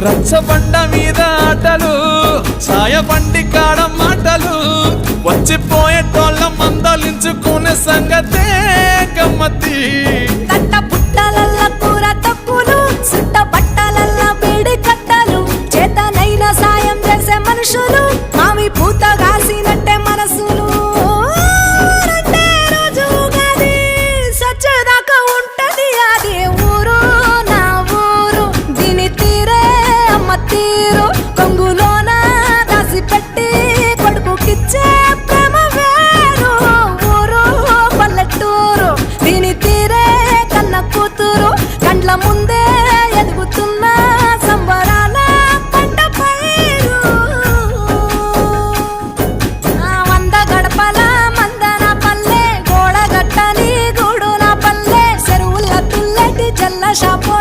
రచ్చబండ మీద ఆటలు సాయబండి కాడ మాటలు వచ్చిపోయేటోళ్ళ మందలించుకునే సంగతే గమ్మతి తట్ట పుట్టలల్ల కూర తక్కులు సుట్ట బట్టలల్ల వేడి కట్టలు చేతనైన సాయం చేసే మనుషులు మామి పూత కాసినట్టే మనసులు రెండే రోజు ఉగాది సచ్చేదాకా ఉంటది అది ఊరు నా ఊరు దీని తీరే అమ్మ తీరు కొంగులోన దాసి పెట్టి కొడుకుకిచ్చే ప్రేమ వేరు ఊరు పల్లెటూరు దీని తీరే కన్న కూతురు కండ్ల ముందే ఎదుగుతున్న సంబరాల పంట పైరు వంద గడపల మందన పల్లె గోడ గట్టని గూడు నా పల్లె చెరువుల తుల్లటి జల్ల షాపోలే